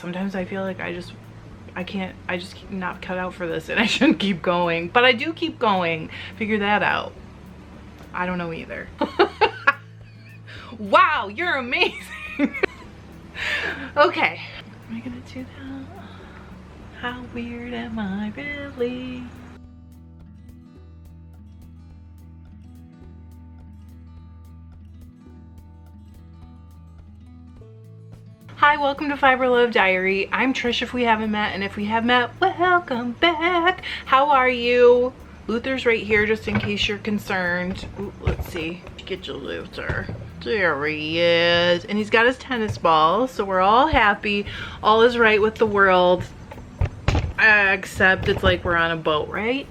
Sometimes I feel like I just keep not cut out for this and I shouldn't keep going, but I do keep going. Figure that out. I don't know either. Wow, you're amazing. Okay, am I gonna do that? How weird am I really? Hi, welcome to FiberLoveDiary. I'm Trish if we haven't met, and if we have met, welcome back. How are you? Luther's right here just in case you're concerned. Ooh, let's see. Get you, Luther. There he is. And he's got his tennis ball, so we're all happy. All is right with the world. Except it's like we're on a boat, right?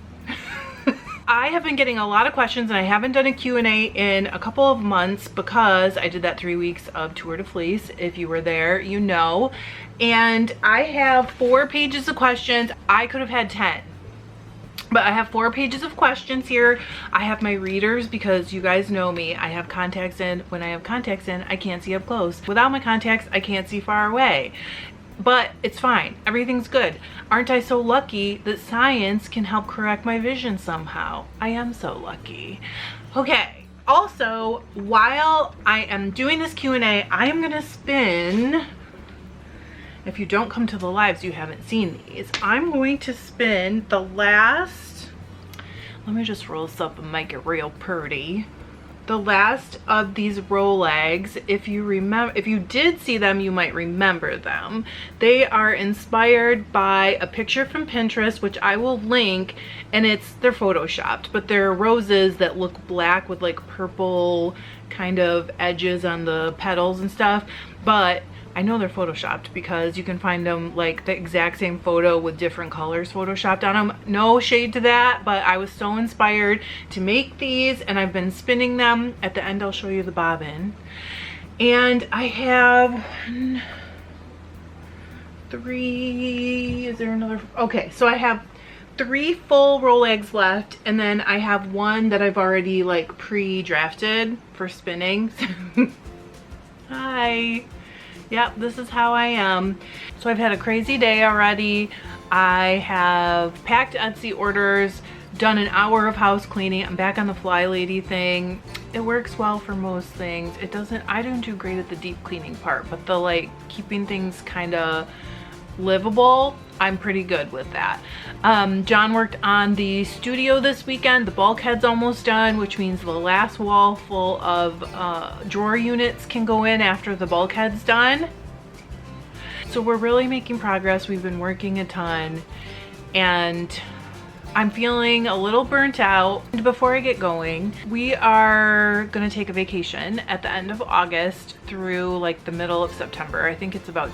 I have been getting a lot of questions, and I haven't done a Q&A in a couple of months because I did that 3 weeks of Tour de Fleece. If you were there, you know. And I have 4 pages of questions. I could have had 10. But I have 4 pages of questions here. I have my readers because you guys know me. I have contacts in. When I have contacts in, I can't see up close. Without my contacts, I can't see far away. But it's fine. Everything's good. Aren't I so lucky that science can help correct my vision somehow? I am so lucky. Okay. Also, while I am doing this Q&A, I am going to spin... If you don't come to the lives, you haven't seen these. I'm going to spin the last... Let me just roll this up and make it real pretty. The last of these Rolegs, if you remember, if you did see them, you might remember them. They are inspired by a picture from Pinterest, which I will link, and they're photoshopped, but they're roses that look black with like purple kind of edges on the petals and stuff. But I know they're photoshopped because you can find them like the exact same photo with different colors photoshopped on them. No shade to that, but I was so inspired to make these, and I've been spinning them. At the end I'll show you the bobbin. And I have 3, is there another? Okay, so I have 3 full Rolegs left, and then I have 1 that I've already like pre-drafted for spinning. Hi. Yep, this is how I am. So I've had a crazy day already. I have packed Etsy orders, done an hour of house cleaning. I'm back on the fly lady thing. It works well for most things. It doesn't, I don't do great at the deep cleaning part, but the like keeping things kind of livable, I'm pretty good with that. John worked on the studio this weekend. The bulkhead's almost done, which means the last wall full of drawer units can go in after the bulkhead's done. So we're really making progress. We've been working a ton, and I'm feeling a little burnt out. Before I get going, we are gonna take a vacation at the end of August through like the middle of September. I think it's about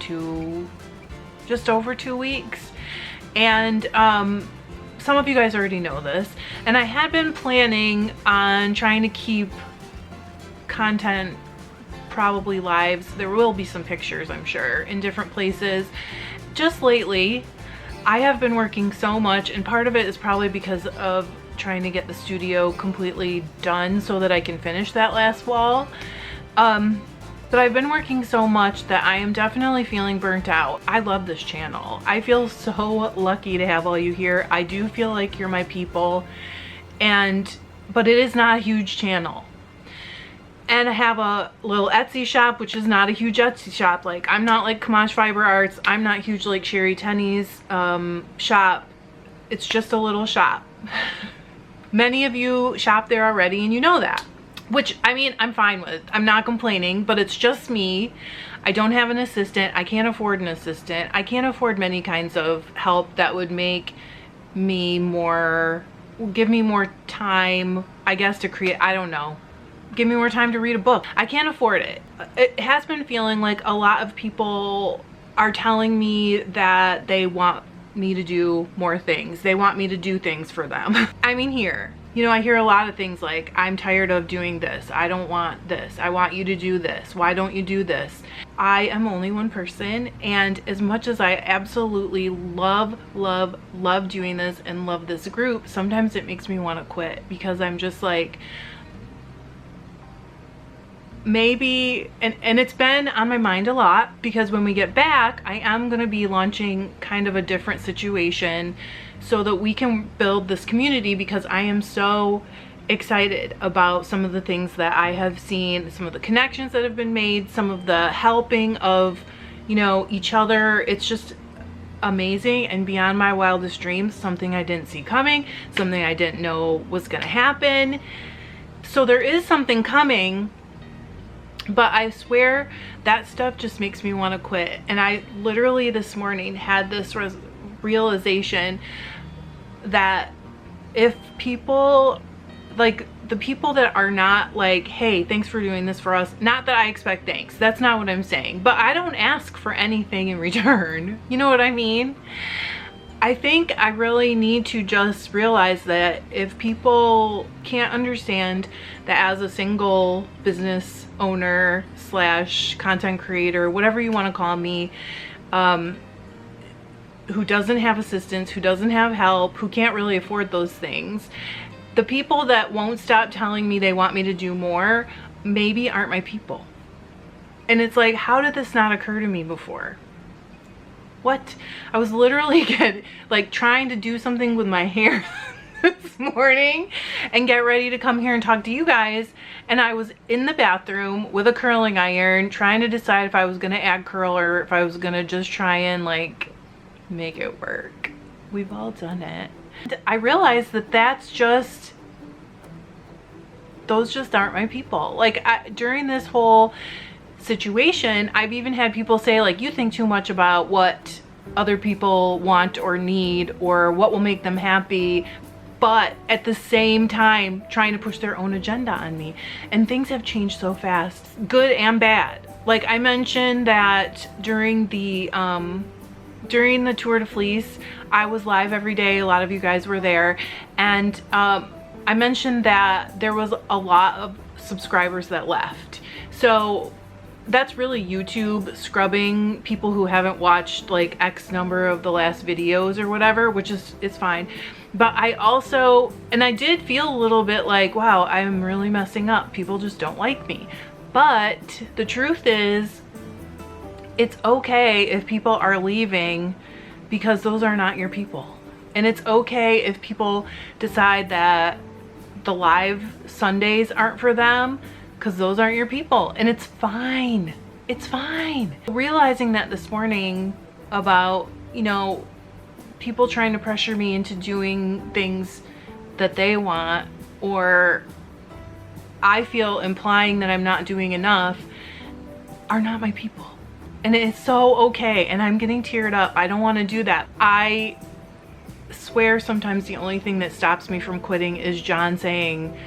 just over 2 weeks. And some of you guys already know this, and I had been planning on trying to keep content probably lives. There will be some pictures, I'm sure, in different places. Just lately I have been working so much, and part of it is probably because of trying to get the studio completely done so that I can finish that last wall. But I've been working so much that I am definitely feeling burnt out. I love this channel. I feel so lucky to have all you here. I do feel like you're my people, but it is not a huge channel. And I have a little Etsy shop, which is not a huge Etsy shop. Like, I'm not like Kamash Fiber Arts. I'm not huge like Sherry Tenney's shop. It's just a little shop. Many of you shop there already, and you know that. Which, I mean, I'm fine with. I'm not complaining, but it's just me. I don't have an assistant. I can't afford an assistant. I can't afford many kinds of help that would make me give me more time, I guess, to create, I don't know. Give me more time to read a book. I can't afford it. It has been feeling like a lot of people are telling me that they want me to do more things. They want me to do things for them. I mean, here. You know, I hear a lot of things like, I'm tired of doing this. I don't want this. I want you to do this. Why don't you do this? I am only one person, and as much as I absolutely love doing this and love this group, sometimes it makes me want to quit because I'm just like, maybe, and it's been on my mind a lot, because when we get back, I am going to be launching kind of a different situation so that we can build this community, because I am so excited about some of the things that I have seen, some of the connections that have been made, some of the helping of, you know, each other. It's just amazing and beyond my wildest dreams, something I didn't see coming, something I didn't know was gonna happen. So there is something coming, but I swear that stuff just makes me want to quit. And I literally this morning had this realization that if people, like the people that are not like, hey, thanks for doing this for us, not that I expect thanks, that's not what I'm saying, but I don't ask for anything in return, you know what I mean? I think I really need to just realize that if people can't understand that as a single business owner slash content creator, whatever you want to call me, who doesn't have assistance, who doesn't have help, who can't really afford those things, the people that won't stop telling me they want me to do more maybe aren't my people. And it's like, how did this not occur to me before? What? I was literally like trying to do something with my hair this morning and get ready to come here and talk to you guys, and I was in the bathroom with a curling iron trying to decide if I was gonna add curl or if I was gonna just try and like make it work. We've all done it. I realized that that's just, those just aren't my people. Like during this whole situation, I've even had people say like, you think too much about what other people want or need or what will make them happy, but at the same time trying to push their own agenda on me. And things have changed so fast, good and bad. Like I mentioned that during the Tour de Fleece, I was live every day. A lot of you guys were there, and I mentioned that there was a lot of subscribers that left. So that's really YouTube scrubbing people who haven't watched like X number of the last videos or whatever, which is, it's fine. But I also, and I did feel a little bit like, wow, I'm really messing up. People just don't like me. But the truth is, it's okay if people are leaving because those are not your people. And it's okay if people decide that the live Sundays aren't for them because those aren't your people. And it's fine. It's fine. Realizing that this morning about, you know, people trying to pressure me into doing things that they want, or I feel implying that I'm not doing enough, are not my people. And it's so okay, and I'm getting teared up. I don't want to do that. I swear sometimes the only thing that stops me from quitting is John saying,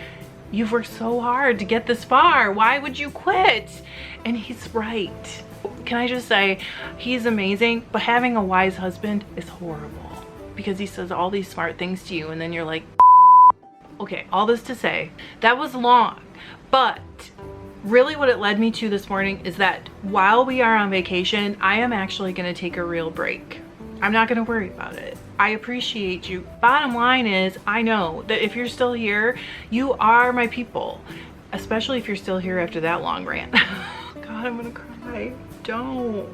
you've worked so hard to get this far, why would you quit? And he's right. Can I just say, he's amazing, but having a wise husband is horrible because he says all these smart things to you and then you're like, okay, all this to say, that was long, but really what it led me to this morning is that while we are on vacation, I am actually going to take a real break. I'm not going to worry about it. I appreciate you. Bottom line is, I know that if you're still here, you are my people, especially if you're still here after that long rant. God, I'm going to cry. Don't.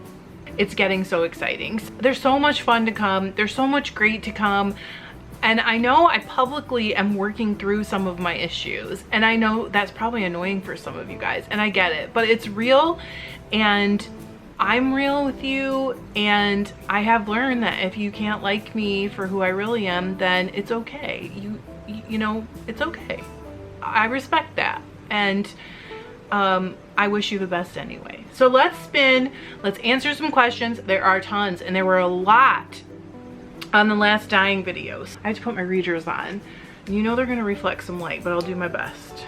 It's getting so exciting. There's so much fun to come. There's so much great to come. And I know I publicly am working through some of my issues, and I know that's probably annoying for some of you guys, and I get it, but it's real, and I'm real with you, and I have learned that if you can't like me for who I really am, then it's okay. You know, it's okay. I respect that, and I wish you the best anyway. So let's spin, let's answer some questions. There are tons, and there were a lot on the last dyeing videos. I have to put my readers on. You know they're gonna reflect some light, but I'll do my best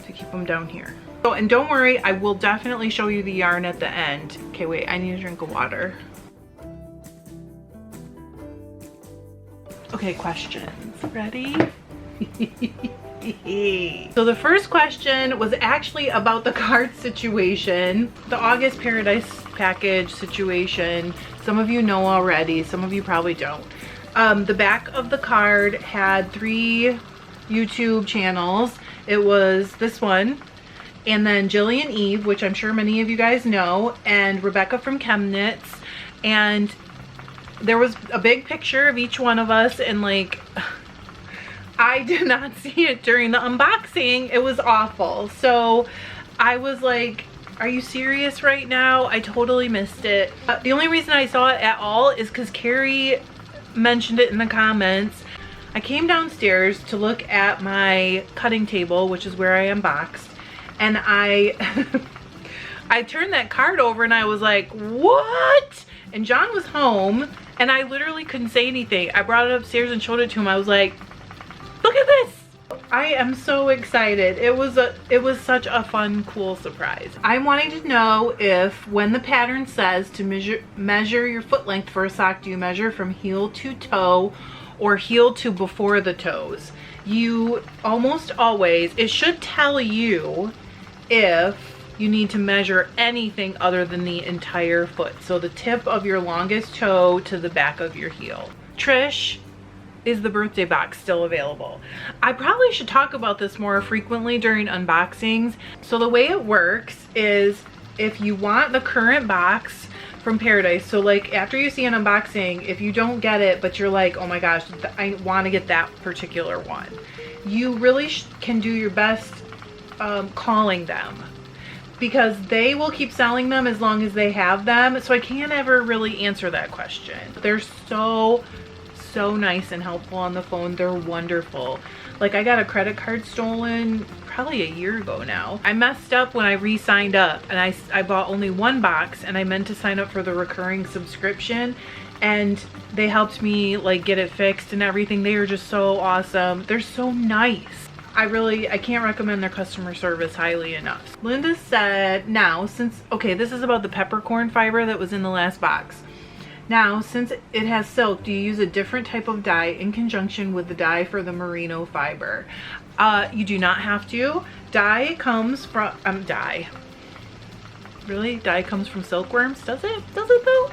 to keep them down here. Oh, and don't worry, I will definitely show you the yarn at the end. Okay, wait, I need a drink of water. Okay, questions. Ready? So the first question was actually about the card situation, the August Paradise package situation. Some of you know already, some of you probably don't. The back of the card had 3 YouTube channels. It was this one, and then Jillian Eve, which I'm sure many of you guys know, and Rebecca from ChemKnits. And there was a big picture of each one of us, and like, I did not see it during the unboxing. It was awful. So I was like, are you serious right now? I totally missed it. The only reason I saw it at all is because Carrie mentioned it in the comments. I came downstairs to look at my cutting table, which is where I unboxed, and I turned that card over and I was like, what? And John was home and I literally couldn't say anything. I brought it upstairs and showed it to him. I was like, look at this. I am so excited. It was such a fun, cool surprise. I'm wanting to know if when the pattern says to measure your foot length for a sock, do you measure from heel to toe or heel to before the toes? You almost always, it should tell you if you need to measure anything other than the entire foot. So the tip of your longest toe to the back of your heel. Trish, is the birthday box still available? I probably should talk about this more frequently during unboxings. So the way it works is if you want the current box from Paradise, so like after you see an unboxing, if you don't get it but you're like, oh my gosh, I want to get that particular one, you really can do your best calling them, because they will keep selling them as long as they have them. So I can't ever really answer that question. They're so nice and helpful on the phone. They're wonderful. Like, I got a credit card stolen probably a year ago now. I messed up when I re-signed up, and I bought only one box, and I meant to sign up for the recurring subscription, and they helped me like get it fixed and everything. They are just so awesome. They're so nice. I can't recommend their customer service highly enough. Linda said, now since, okay, this is about the peppercorn fiber that was in the last box. Now, since it has silk, do you use a different type of dye in conjunction with the dye for the merino fiber? You do not have to. Dye comes from, dye. Really? Dye comes from silkworms? Does it? Does it though?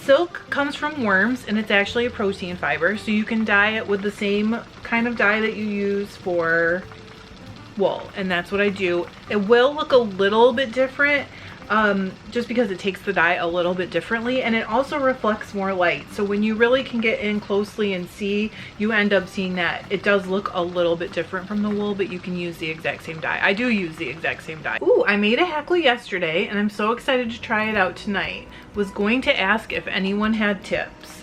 Silk comes from worms, and it's actually a protein fiber, so you can dye it with the same kind of dye that you use for wool, and that's what I do. It will look a little bit different, just because it takes the dye a little bit differently, and it also reflects more light. So when you really can get in closely and see, you end up seeing that it does look a little bit different from the wool, but you can use the exact same dye. I do use the exact same dye. Ooh, I made a hackle yesterday, and I'm so excited to try it out tonight. Was going to ask if anyone had tips.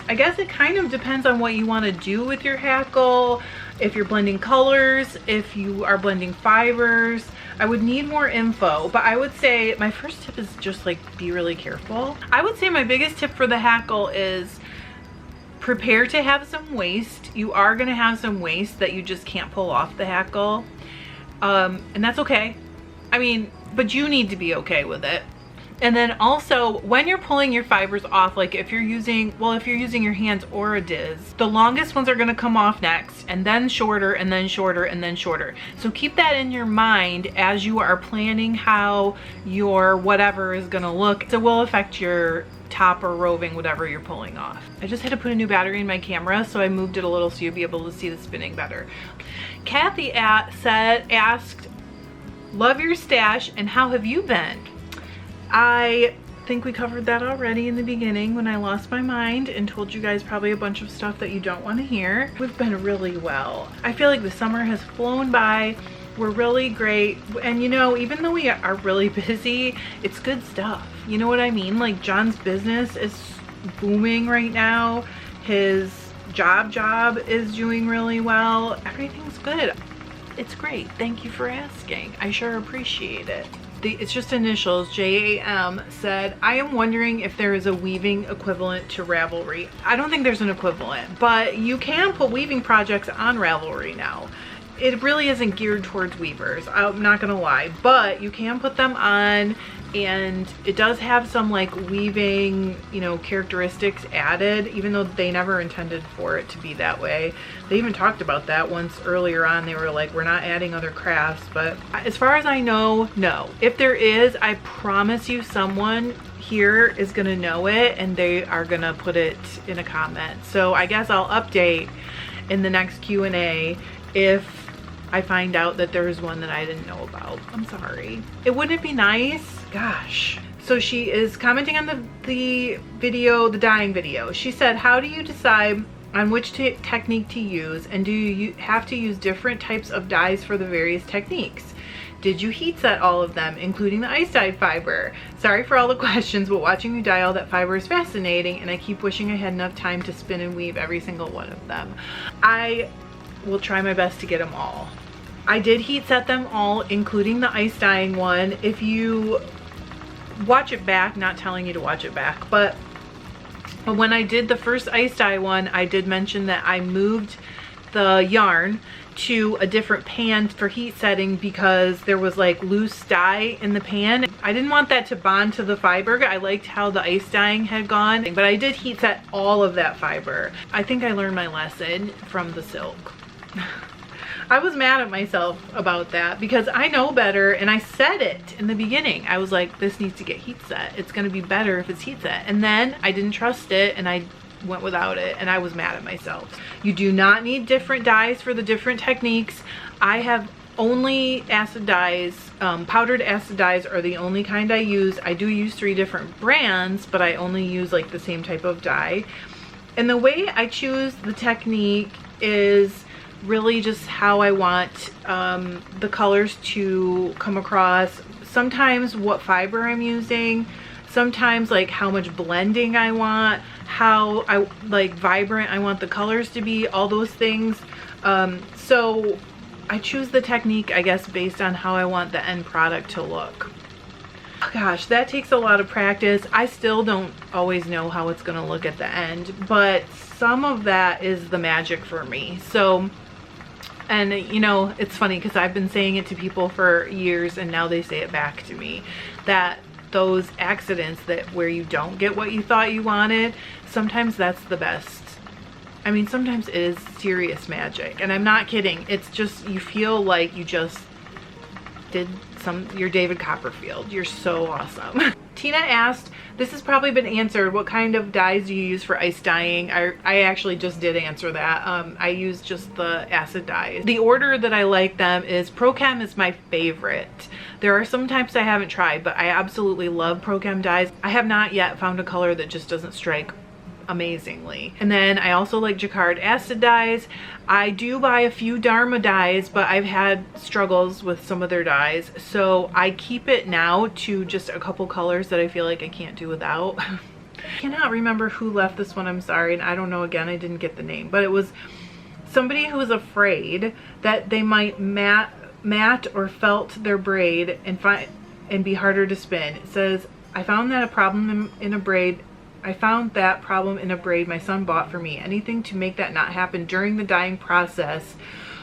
I guess it kind of depends on what you want to do with your hackle. If you're blending colors, if you are blending fibers, I would need more info, but I would say my first tip is just like be really careful. I would say my biggest tip for the hackle is prepare to have some waste. You are going to have some waste that you just can't pull off the hackle, and that's okay. I mean, but you need to be okay with it. And then also, when you're pulling your fibers off, like if you're using your hands or a diz, the longest ones are gonna come off next, and then shorter, and then shorter, and then shorter. So keep that in your mind as you are planning how your whatever is gonna look. It will affect your top or roving, whatever you're pulling off. I just had to put a new battery in my camera, so I moved it a little so you'll be able to see the spinning better. Kathy asked, love your stash, and how have you been? I think we covered that already in the beginning when I lost my mind and told you guys probably a bunch of stuff that you don't want to hear. We've been really well. I feel like the summer has flown by. We're really great. And you know, even though we are really busy, it's good stuff. You know what I mean? Like, John's business is booming right now. His job is doing really well. Everything's good. It's great. Thank you for asking. I sure appreciate it. It's just initials. JAM said, I am wondering if there is a weaving equivalent to Ravelry. I don't think there's an equivalent, but you can put weaving projects on Ravelry now. It really isn't geared towards weavers, I'm not gonna lie, but you can put them on, and it does have some like weaving, you know, characteristics added, even though they never intended for it to be that way. They even talked about that once earlier on. They were like, we're not adding other crafts, but as far as I know, no. If there is, I promise you someone here is gonna know it, and they are gonna put it in a comment. So I guess I'll update in the next Q&A if I find out that there's one that I didn't know about. I'm sorry. It wouldn't be nice? Gosh. So she is commenting on the video, the dyeing video. She said, how do you decide on which technique to use, and do you have to use different types of dyes for the various techniques? Did you heat set all of them, including the ice dyed fiber? Sorry for all the questions, but watching you dye all that fiber is fascinating, and I keep wishing I had enough time to spin and weave every single one of them. I will try my best to get them all. I did heat set them all, including the ice dyeing one. If you watch it back, not telling you to watch it back, but when I did the first ice dye one, I did mention that I moved the yarn to a different pan for heat setting because there was like loose dye in the pan. I didn't want that to bond to the fiber. I liked how the ice dyeing had gone, but I did heat set all of that fiber. I think I learned my lesson from the silk. I was mad at myself about that because I know better, and I said it in the beginning. I was like, this needs to get heat set. It's gonna be better if it's heat set. And then I didn't trust it and I went without it, and I was mad at myself. You do not need different dyes for the different techniques. I have only acid dyes. Powdered acid dyes are the only kind I use. I do use 3 different brands, but I only use like the same type of dye. And the way I choose the technique is really just how I want the colors to come across. Sometimes what fiber I'm using, sometimes like how much blending I want, how I like vibrant I want the colors to be, all those things. So I choose the technique, I guess, based on how I want the end product to look. Gosh, that takes a lot of practice. I still don't always know how it's gonna look at the end, but some of that is the magic for me. So, and you know, it's funny because I've been saying it to people for years and now they say it back to me, that those accidents that where you don't get what you thought you wanted, sometimes that's the best. I mean, sometimes it is serious magic, and I'm not kidding. It's just, you feel like you just did you're David Copperfield. You're so awesome. Tina asked, this has probably been answered, what kind of dyes do you use for ice dyeing? I actually just did answer that. I use just the acid dyes. The order that I like them is ProChem is my favorite. There are some types I haven't tried, but I absolutely love ProChem dyes. I have not yet found a color that just doesn't strike amazingly. And then I also like Jacquard acid dyes. I do buy a few Dharma dyes, but I've had struggles with some of their dyes, so I keep it now to just a couple colors that I feel like I can't do without. I cannot remember who left this one, I'm sorry, and I don't know, again, I didn't get the name, but it was somebody who was afraid that they might mat or felt their braid and be harder to spin. It says, I found that problem in a braid my son bought for me. Anything to make that not happen during the dyeing process,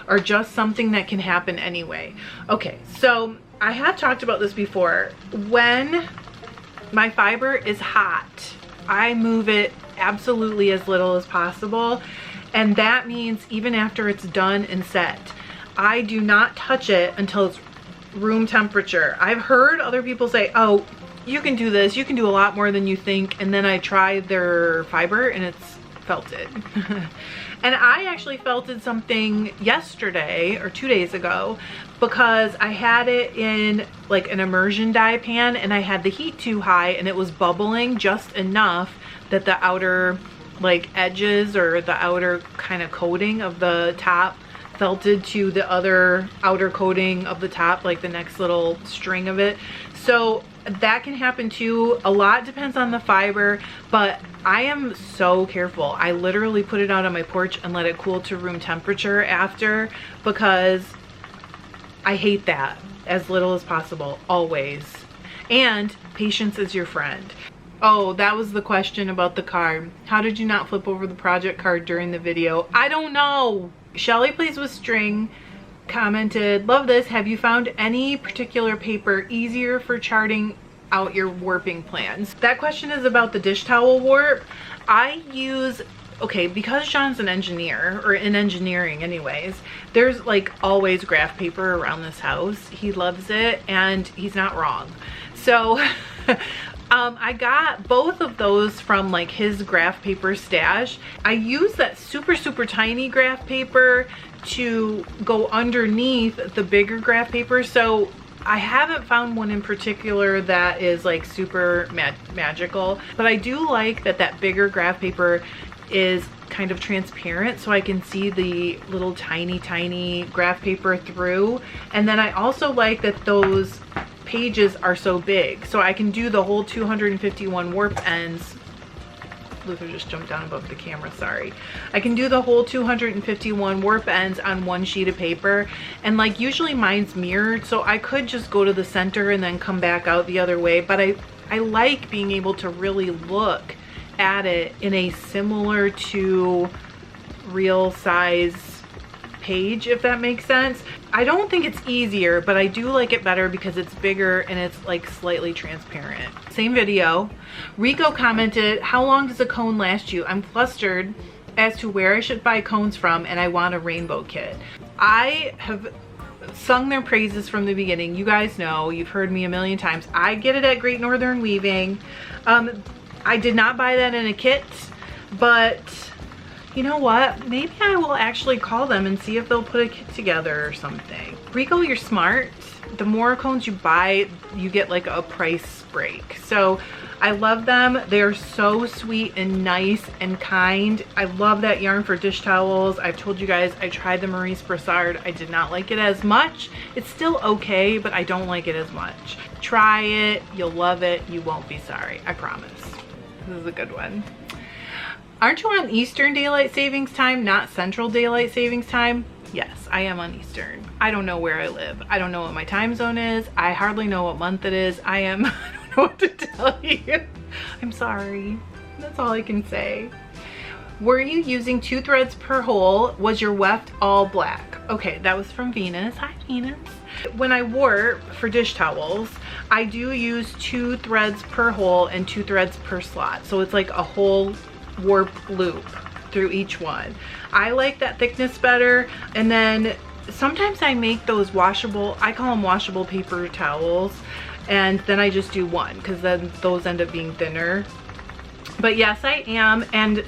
or just something that can happen anyway. Okay, so I have talked about this before. When my fiber is hot, I move it absolutely as little as possible, and that means even after it's done and set, I do not touch it until it's room temperature. I've heard other people say, oh, you can do this, you can do a lot more than you think, and then I tried their fiber and it's felted. And I actually felted something yesterday or 2 days ago because I had it in like an immersion dye pan, and I had the heat too high and it was bubbling just enough that the outer like edges or the outer kind of coating of the top felted to the other outer coating of the top, like the next little string of it. So that can happen too. A lot depends on the fiber, but I am so careful. I literally put it out on my porch and let it cool to room temperature after, because I hate that. As little as possible, always. And patience is your friend. Oh, that was the question about the card. How did you not flip over the project card during the video? I don't know. Shelly Plays with String commented, love this. Have you found any particular paper easier for charting out your warping plans? That question is about the dish towel warp. I use, okay, because Sean's an engineer, or in engineering anyways, there's like always graph paper around this house. He loves it and he's not wrong. So I got both of those from like his graph paper stash. I use that super tiny graph paper to go underneath the bigger graph paper. So I haven't found one in particular that is like super magical, but I do like that bigger graph paper is kind of transparent, so I can see the little tiny graph paper through. And then I also like that those pages are so big, so I can do the whole 251 warp ends. Luther just jumped down above the camera, sorry. I can do the whole 251 warp ends on one sheet of paper, and like usually mine's mirrored, so I could just go to the center and then come back out the other way, but I like being able to really look at it in a similar to real size page, if that makes sense. I don't think it's easier, but I do like it better because it's bigger and it's like slightly transparent. Same video. Rico commented, how long does a cone last you? I'm flustered as to where I should buy cones from, and I want a rainbow kit. I have sung their praises from the beginning. You guys know, you've heard me a million times. I get it at Great Northern Weaving. I did not buy that in a kit, but you know what? Maybe I will actually call them and see if they'll put a kit together or something. Rico, you're smart. The more cones you buy, you get like a price break. So I love them. They're so sweet and nice and kind. I love that yarn for dish towels. I've told you guys I tried the Maurice Broussard. I did not like it as much. It's still okay, but I don't like it as much. Try it. You'll love it. You won't be sorry. I promise. This is a good one. Aren't you on Eastern Daylight Savings Time, not Central Daylight Savings Time? Yes, I am on Eastern. I don't know where I live. I don't know what my time zone is. I hardly know what month it is. I don't know what to tell you. I'm sorry. That's all I can say. Were you using 2 threads per hole? Was your weft all black? Okay, that was from Venus. Hi, Venus. When I warp for dish towels, I do use 2 threads per hole and 2 threads per slot. So it's like a whole warp loop through each one. I like that thickness better. And then sometimes I make those washable, I call them washable paper towels, and then I just do one because then those end up being thinner. But yes, I am. And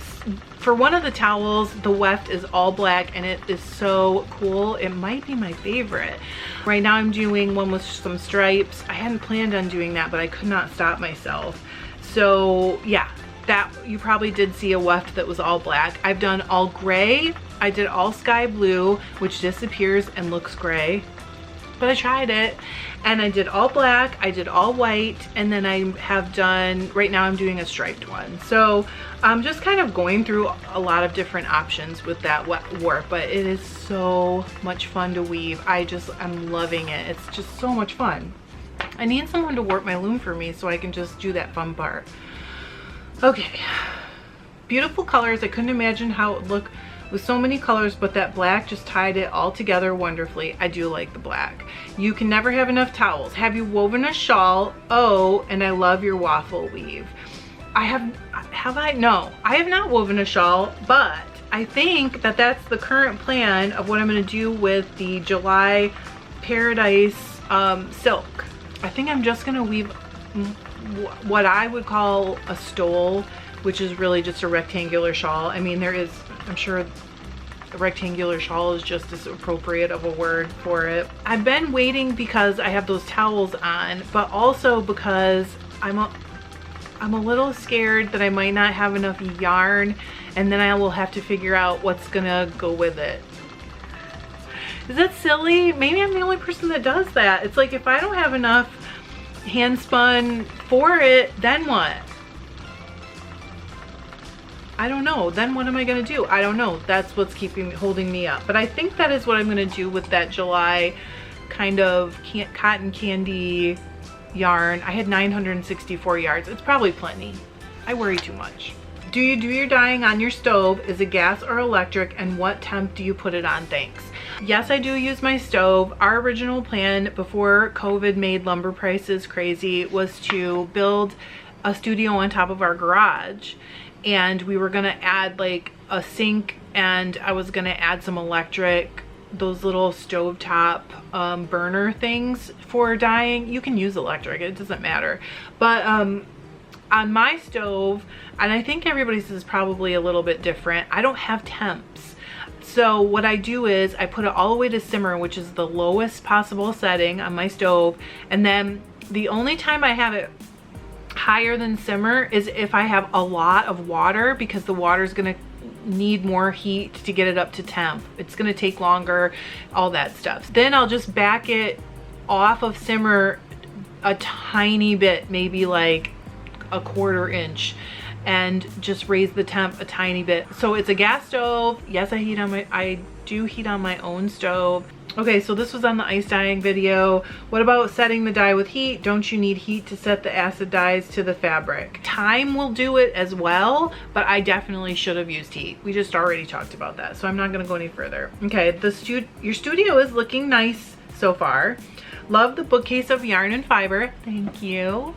for one of the towels, the weft is all black and it is so cool. It might be my favorite. Right now I'm doing one with some stripes. I hadn't planned on doing that, but I could not stop myself. So yeah, that you probably did see a weft that was all black. I've done all gray. I did all sky blue, which disappears and looks gray, but I tried it. And I did all black, I did all white, and then I have done, right now I'm doing a striped one. So I'm just kind of going through a lot of different options with that warp, but it is so much fun to weave. I'm loving it. It's just so much fun. I need someone to warp my loom for me so I can just do that fun part. Okay, beautiful colors. I couldn't imagine how it would look with so many colors, but that black just tied it all together wonderfully. I do like the black. You can never have enough towels. Have you woven a shawl? Oh, and I love your waffle weave. Have I? No, I have not woven a shawl, but I think that that's the current plan of what I'm going to do with the July Paradise silk. I think I'm just going to weave what I would call a stole, which is really just a rectangular shawl. I mean, I'm sure a rectangular shawl is just as appropriate of a word for it. I've been waiting because I have those towels on, but also because I'm a little scared that I might not have enough yarn, and then I will have to figure out what's gonna go with it. Is that silly? Maybe I'm the only person that does that. It's like, if I don't have enough hand spun for it, then what? I don't know. Then what am I gonna do? I don't know. That's what's holding me up. But I think that is what I'm gonna do with that July kind of cotton candy yarn. I had 964 yards. It's probably plenty. I worry too much. Do you do your dyeing on your stove? Is it gas or electric? And what temp do you put it on? Thanks. Yes, I do use my stove. Our original plan before COVID made lumber prices crazy was to build a studio on top of our garage. And we were gonna add like a sink, and I was gonna add some electric, those little stovetop burner things for dyeing. You can use electric, it doesn't matter. But On my stove, and I think everybody's is probably a little bit different, I don't have temps. So what I do is I put it all the way to simmer, which is the lowest possible setting on my stove. And then the only time I have it higher than simmer is if I have a lot of water, because the water is gonna need more heat to get it up to temp. It's gonna take longer, all that stuff. Then I'll just back it off of simmer a tiny bit, maybe like a 1/4 inch, and just raise the temp a tiny bit. So it's a gas stove. Yes, I do heat on my own stove. Okay, so this was on the ice dyeing video. What about setting the dye with heat? Don't you need heat to set the acid dyes to the fabric? Time will do it as well, but I definitely should have used heat. We just already talked about that, so I'm not gonna go any further. Okay, your studio is looking nice so far. Love the bookcase of yarn and fiber. Thank you.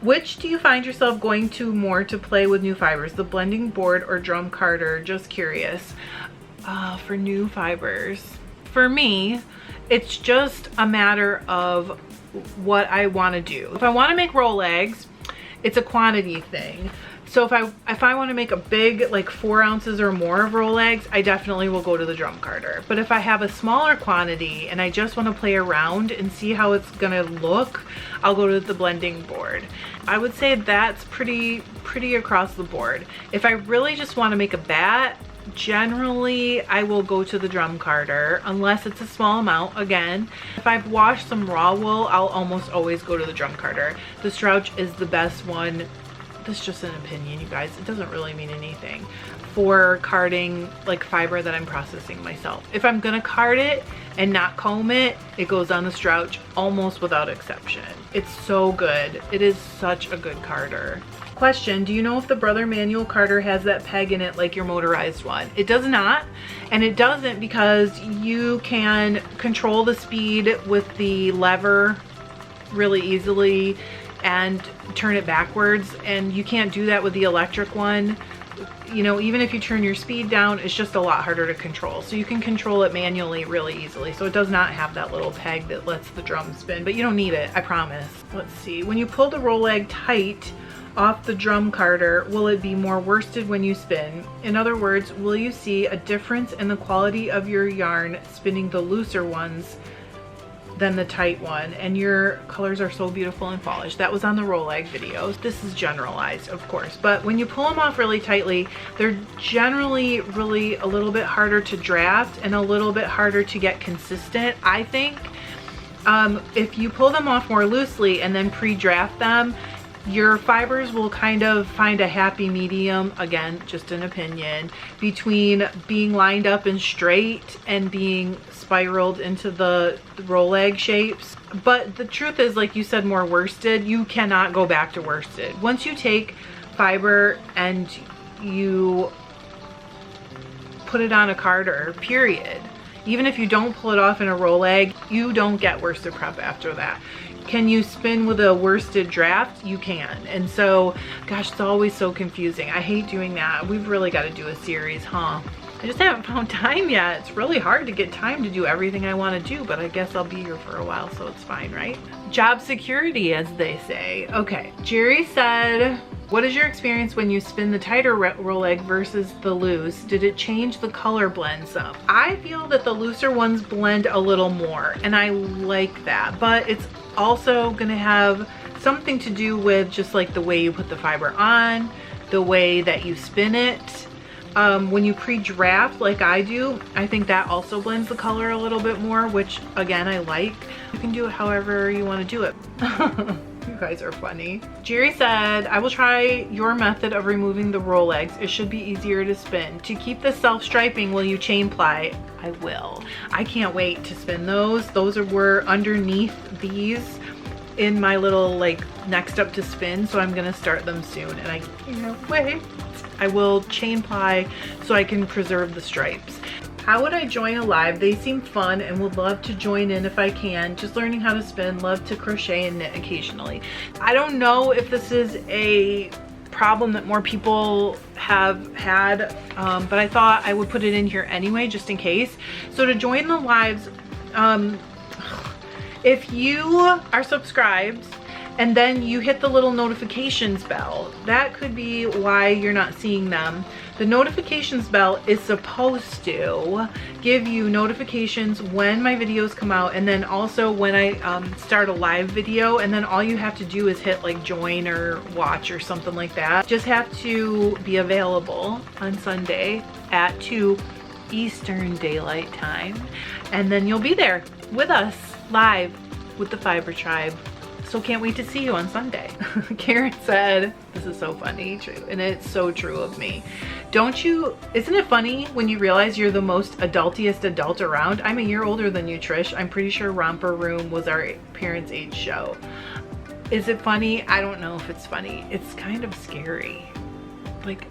Which do you find yourself going to more to play with new fibers, the blending board or drum carder? Just curious. For new fibers. For me, it's just a matter of what I want to do. If I want to make Rolegs, it's a quantity thing. So if I want to make a big, like 4 ounces or more of Rolegs, I definitely will go to the drum carder. But if I have a smaller quantity and I just want to play around and see how it's gonna look, I'll go to the blending board. I would say that's pretty across the board. If I really just want to make a bat, generally I will go to the drum carder, unless it's a small amount. Again, if I've washed some raw wool, I'll almost always go to the drum carder. The Strouch is the best one. This is just an opinion, you guys. It doesn't really mean anything for carding like fiber that I'm processing myself. If I'm gonna card it and not comb it, it goes on the Strouch almost without exception. It's so good. It is such a good carder. Question, do you know if the Brother manual carder has that peg in it like your motorized one? It does not, and it doesn't because you can control the speed with the lever really easily and turn it backwards, and you can't do that with the electric one. You know, even if you turn your speed down, it's just a lot harder to control. So you can control it manually really easily. So it does not have that little peg that lets the drum spin, but you don't need it, I promise. Let's see, when you pull the Roleg tight off the drum carder, will it be more worsted when you spin? In other words, will you see a difference in the quality of your yarn spinning the looser ones than the tight one? And your colors are so beautiful and polished. That was on the Roleg videos. This is generalized, of course, but when you pull them off really tightly, they're generally really a little bit harder to draft and a little bit harder to get consistent, I think. If you pull them off more loosely and then pre-draft them, your fibers will kind of find a happy medium, again, just an opinion, between being lined up and straight and being spiraled into the Roleg shapes. But the truth is, like you said, more worsted, you cannot go back to worsted. Once you take fiber and you put it on a carder, period, even if you don't pull it off in a Roleg, you don't get worsted prep after that. Can you spin with a worsted draft? You can. And so, gosh, it's always so confusing. I hate doing that. We've really got to do a series, huh? I just haven't found time yet. It's really hard to get time to do everything I want to do, but I guess I'll be here for a while, so it's fine, right? Job security, as they say. Okay, Jerry said, what is your experience when you spin the tighter Roleg versus the loose? Did it change the color blend some? I feel that the looser ones blend a little more, and I like that, but it's also gonna have something to do with just like the way you put the fiber on, the way that you spin it. When you pre-draft like I do, I think that also blends the color a little bit more, which again, I like. You can do it however you want to do it. You guys are funny. Jerry said, I will try your method of removing the Rolegs. It should be easier to spin. To keep the self-striping, will you chain ply? I will. I can't wait to spin those. Those were underneath these in my little like next up to spin, so I'm gonna start them soon, and I can't wait. I will chain ply so I can preserve the stripes. How would I join a live? They seem fun and would love to join in if I can. Just learning how to spin, love to crochet and knit occasionally. I don't know if this is a problem that more people have had, but I thought I would put it in here anyway, just in case. So to join the lives, if you are subscribed and then you hit the little notifications bell. That could be why you're not seeing them. The notifications bell is supposed to give you notifications when my videos come out, and then also when I start a live video, and then all you have to do is hit like join or watch or something like that. Just have to be available on Sunday at 2 Eastern Daylight Time, and then you'll be there with us live with the Fiber Tribe. So can't wait to see you on Sunday. Karen said, this is so funny, true, and it's so true of me. Isn't it funny when you realize you're the most adultiest adult around? I'm a year older than you, Trish. I'm pretty sure Romper Room was our parents' age show. Is it funny? I don't know if it's funny. It's kind of scary. Like,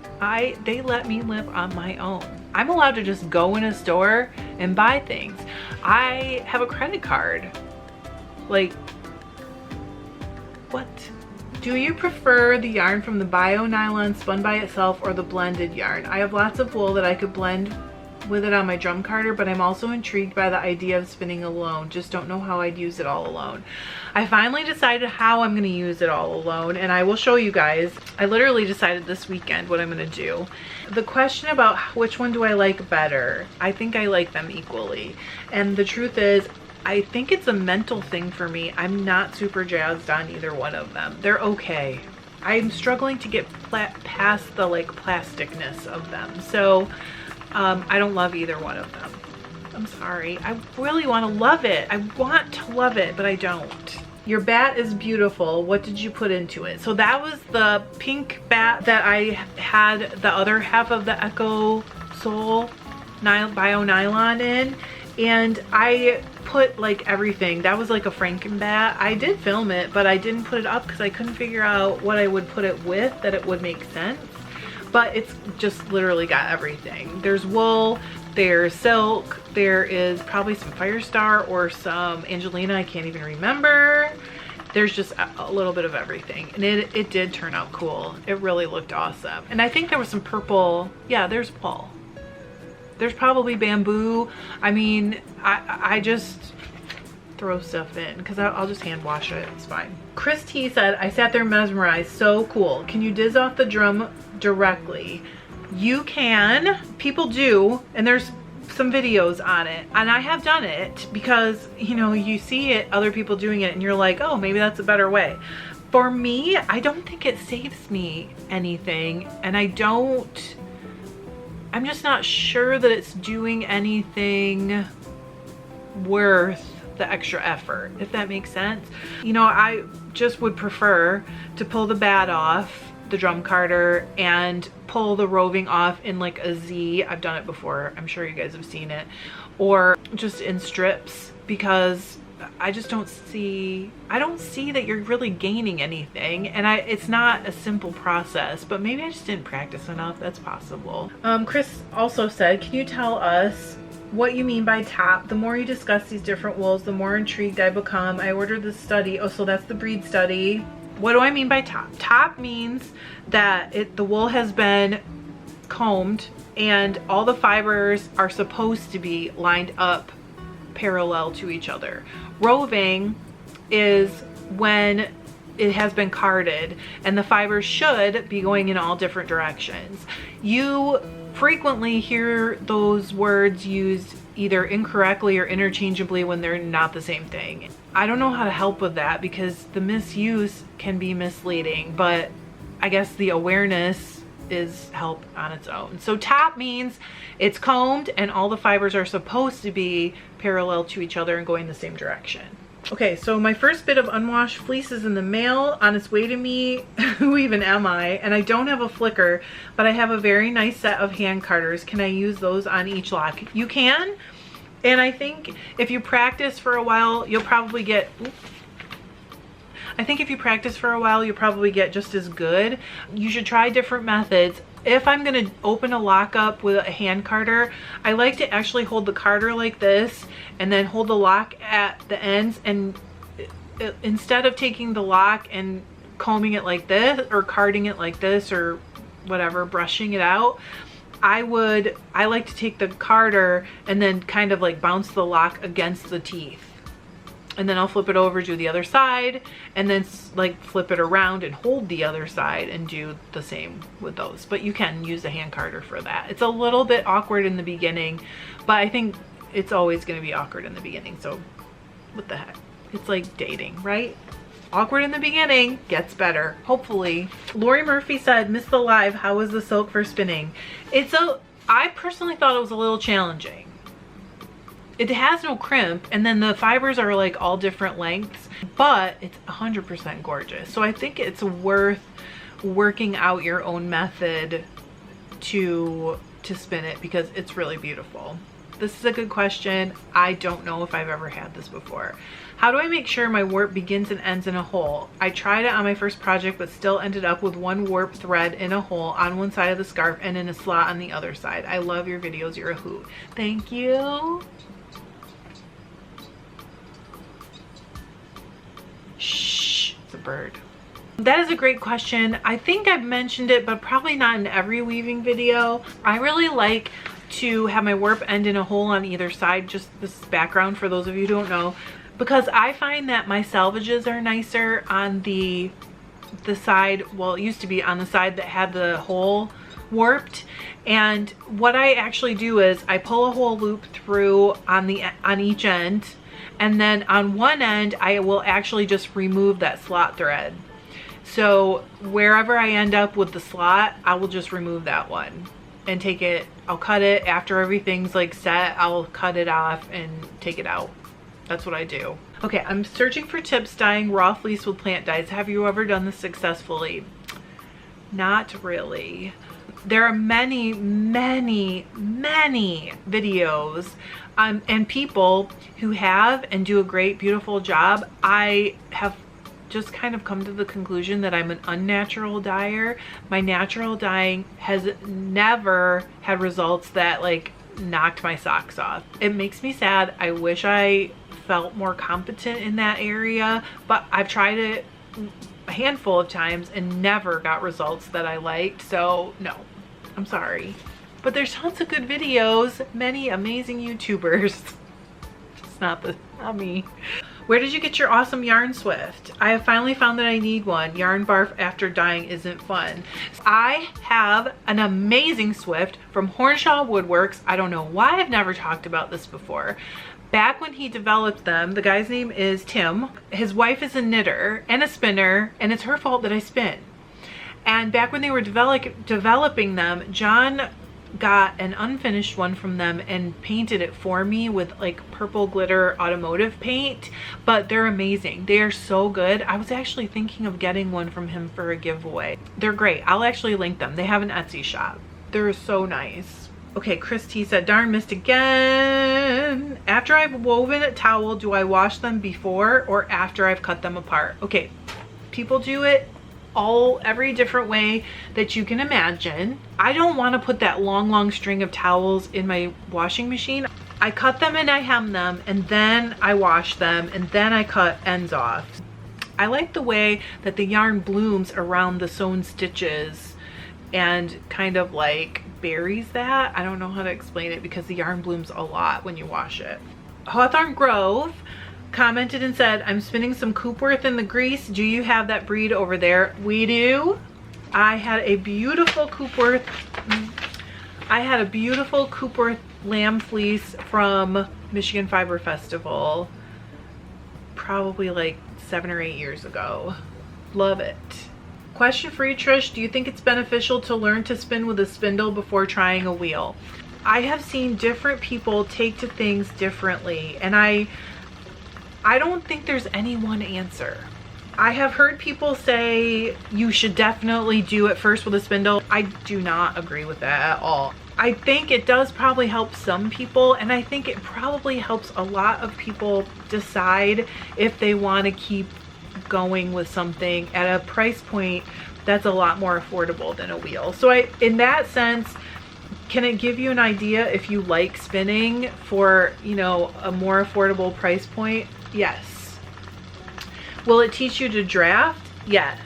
they let me live on my own. I'm allowed to just go in a store and buy things. I have a credit card. Like, what? Do you prefer the yarn from the bio nylon spun by itself or the blended yarn? I have lots of wool that I could blend with it on my drum carder, but I'm also intrigued by the idea of spinning alone. Just don't know how I'd use it all alone. I finally decided how I'm going to use it all alone, and I will show you guys. I literally decided this weekend what I'm going to do. The question about which one do I like better, I think I like them equally. And the truth is, I think it's a mental thing for me. I'm not super jazzed on either one of them. They're okay. I'm struggling to get past the like plasticness of them. So I don't love either one of them. I'm sorry. I really want to love it. I want to love it, but I don't. Your bat is beautiful. What did you put into it? So that was the pink bat that I had the other half of the Echo Soul bio nylon in. And I put like everything. That was like a Frankenbat. I did film it, but I didn't put it up because I couldn't figure out what I would put it with that it would make sense. But it's just literally got everything. There's wool, there's silk, there is probably some Firestar or some Angelina, I can't even remember. There's just a little bit of everything, and it did turn out cool. It really looked awesome. And I think there was some purple. Yeah, there's wool. There's probably bamboo. I mean, I just throw stuff in because I'll just hand wash it. It's fine. Chris T said, I sat there mesmerized. So cool. Can you diz off the drum directly? You can. People do. And there's some videos on it. And I have done it because, you know, you see it, other people doing it, and you're like, oh, maybe that's a better way. For me, I don't think it saves me anything. And I'm just not sure that it's doing anything worth the extra effort, if that makes sense. You know, I just would prefer to pull the bat off the drum carder and pull the roving off in like a Z. I've done it before. I'm sure you guys have seen it. Or just in strips, because I just don't see that you're really gaining anything, and it's not a simple process, but maybe I just didn't practice enough. That's possible. Chris also said, can you tell us what you mean by top? The more you discuss these different wools, the more intrigued I become. I ordered this study. Oh, so that's the breed study. What do I mean by top? Top means that the wool has been combed and all the fibers are supposed to be lined up parallel to each other. Roving is when it has been carded and the fibers should be going in all different directions. You frequently hear those words used either incorrectly or interchangeably when they're not the same thing. I don't know how to help with that because the misuse can be misleading, but I guess the awareness is help on its own. So top means it's combed and all the fibers are supposed to be parallel to each other and going the same direction. Okay, so my first bit of unwashed fleece is in the mail, on its way to me. Who even am I? And I don't have a flicker, but I have a very nice set of hand carders. Can I use those on each lock? You can, and I think if you practice for a while, you'll probably get, just as good. You should try different methods. If I'm gonna open a lock up with a hand carder, I like to actually hold the carder like this and then hold the lock at the ends, and instead of taking the lock and combing it like this or carding it like this or whatever, brushing it out, I like to take the carder and then kind of like bounce the lock against the teeth. and then I'll flip it over, do the other side, and then like flip it around and hold the other side and do the same with those. But you can use a hand carder for that. It's a little bit awkward in the beginning, but I think it's always going to be awkward in the beginning. So what the heck? It's like dating, right? Awkward in the beginning, gets better, hopefully. Lori Murphy said, "Miss the live, how was the silk for spinning?" I personally thought it was a little challenging. It has no crimp, and then the fibers are like all different lengths, but it's 100% gorgeous. So I think it's worth working out your own method to spin it, because it's really beautiful. This is a good question. I don't know if I've ever had this before. How do I make sure my warp begins and ends in a hole? I tried it on my first project, but still ended up with one warp thread in a hole on one side of the scarf and in a slot on the other side. I love your videos. You're a hoot. Thank you. Shh, it's a bird. That is a great question. I think I've mentioned it, but probably not in every weaving video. I really like to have my warp end in a hole on either side. Just this background for those of you who don't know, because I find that my selvages are nicer on the side, well, it used to be on the side that had the hole warped. And what I actually do is I pull a whole loop through on each end, and then on one end I will actually just remove that slot thread. So wherever I end up with the slot, I will just remove that one and take it, I'll cut it after everything's like set. I'll cut it off and take it out. That's what I do. Okay, I'm searching for tips dyeing raw fleece with plant dyes. Have you ever done this successfully? Not really. There are many videos and people who have and do a great, beautiful job. I have just kind of come to the conclusion that I'm an unnatural dyer. My natural dyeing has never had results that like knocked my socks off. It makes me sad. I wish I felt more competent in that area, but I've tried it a handful of times and never got results that I liked. So no, I'm sorry. But there's tons of good videos, many amazing YouTubers. Just not me. Where did you get your awesome yarn swift? I have finally found that I need one. Yarn barf after dyeing isn't fun. I have an amazing swift from Hornshaw Woodworks. I don't know why I've never talked about this before. Back when he developed them, the guy's name is Tim. His wife is a knitter and a spinner, and it's her fault that I spin. And back when they were developing them, John got an unfinished one from them and painted it for me with like purple glitter automotive paint. But they're amazing. They are so good. I was actually thinking of getting one from him for a giveaway. They're great. I'll actually link them. They have an Etsy shop. They're so nice. Okay, Christy said, darn, missed again. After I've woven a towel, do I wash them before or after I've cut them apart? Okay, people do it every different way that you can imagine. I don't want to put that long string of towels in my washing machine. I cut them and I hem them, and then I wash them, and then I cut ends off. I like the way that the yarn blooms around the sewn stitches and kind of like buries that. I don't know how to explain it because the yarn blooms a lot when you wash it. Hawthorne Grove commented and said, I'm spinning some Coopworth in the grease. Do you have that breed over there? We do. I had a beautiful Coopworth lamb fleece from Michigan Fiber Festival probably like 7 or 8 years ago. Love it. Question for you, Trish. Do you think it's beneficial to learn to spin with a spindle before trying a wheel? I have seen different people take to things differently, and I don't think there's any one answer. I have heard people say you should definitely do it first with a spindle. I do not agree with that at all. I think it does probably help some people, and I think it probably helps a lot of people decide if they want to keep going with something at a price point that's a lot more affordable than a wheel. So in that sense, can it give you an idea if you like spinning for, you know, a more affordable price point? Yes. Will it teach you to draft? Yes.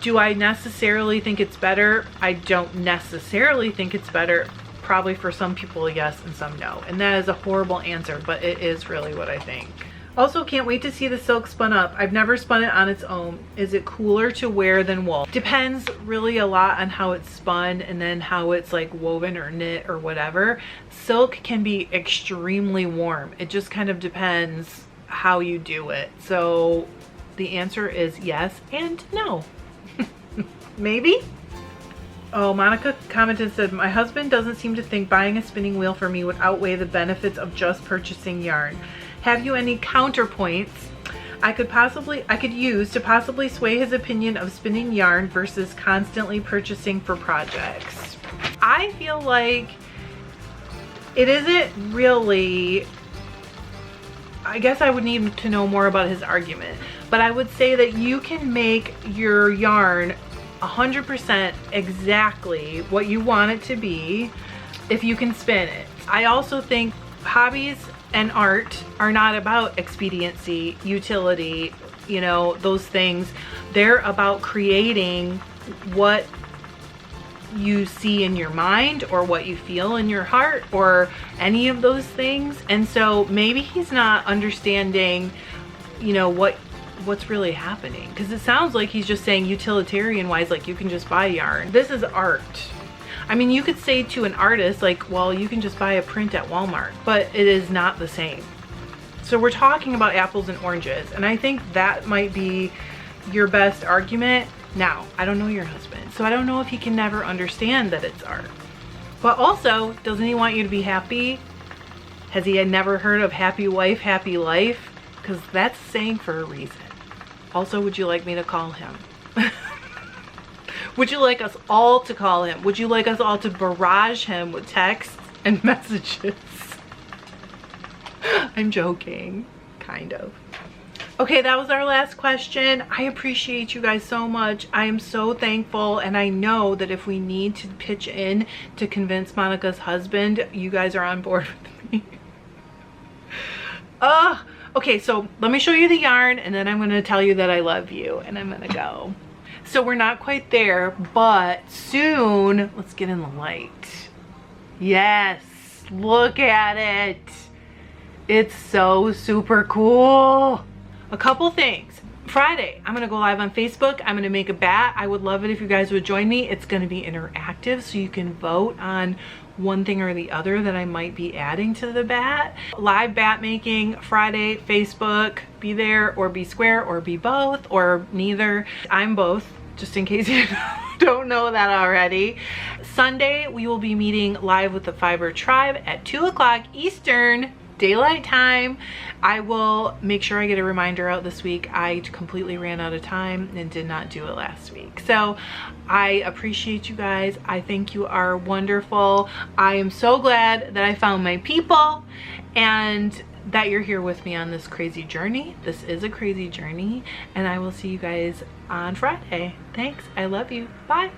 Do I necessarily think it's better? I don't necessarily think it's better. Probably for some people, yes, and some no. And that is a horrible answer, but it is really what I think. Also, can't wait to see the silk spun up. I've never spun it on its own. Is it cooler to wear than wool? Depends really a lot on how it's spun and then how it's like woven or knit or whatever. Silk can be extremely warm. It just kind of depends how you do it. So the answer is yes and no. Maybe? Oh, Monica commented, said, my husband doesn't seem to think buying a spinning wheel for me would outweigh the benefits of just purchasing yarn. Have you any counterpoints I could use to possibly sway his opinion of spinning yarn versus constantly purchasing for projects? I feel like it isn't really, I guess I would need to know more about his argument, but I would say that you can make your yarn 100% exactly what you want it to be if you can spin it. I also think hobbies and art are not about expediency, utility, you know, those things. They're about creating what you see in your mind or what you feel in your heart or any of those things. And so maybe he's not understanding, you know, what's really happening, because it sounds like he's just saying utilitarian wise, like you can just buy yarn. This is art. I mean, you could say to an artist like, well, you can just buy a print at Walmart, but it is not the same. So we're talking about apples and oranges, and I think that might be your best argument. Now, I don't know your husband, so I don't know if he can never understand that it's art. But also, doesn't he want you to be happy? Has he never heard of happy wife, happy life? Because that's saying for a reason. Also, would you like me to call him? Would you like us all to call him? Would you like us all to barrage him with texts and messages? I'm joking, kind of. Okay, that was our last question. I appreciate you guys so much. I am so thankful, and I know that if we need to pitch in to convince Monica's husband, you guys are on board with me. Okay, so let me show you the yarn, and then I'm gonna tell you that I love you, and I'm gonna go. So we're not quite there, but soon. Let's get in the light. Yes, look at it. It's so super cool. A couple things. Friday, I'm gonna go live on Facebook. I'm gonna make a bat. I would love it if you guys would join me. It's gonna be interactive, so you can vote on one thing or the other that I might be adding to the bat. Live bat making Friday, Facebook. Be there or be square or be both or neither. I'm both, just in case you don't know that already. Sunday, we will be meeting live with the Fiber Tribe at 2 o'clock Eastern Daylight Time. I will make sure I get a reminder out this week. I completely ran out of time and did not do it last week. So I appreciate you guys. I think you are wonderful. I am so glad that I found my people and that you're here with me on this crazy journey. This is a crazy journey, and I will see you guys on Friday. Thanks. I love you. Bye.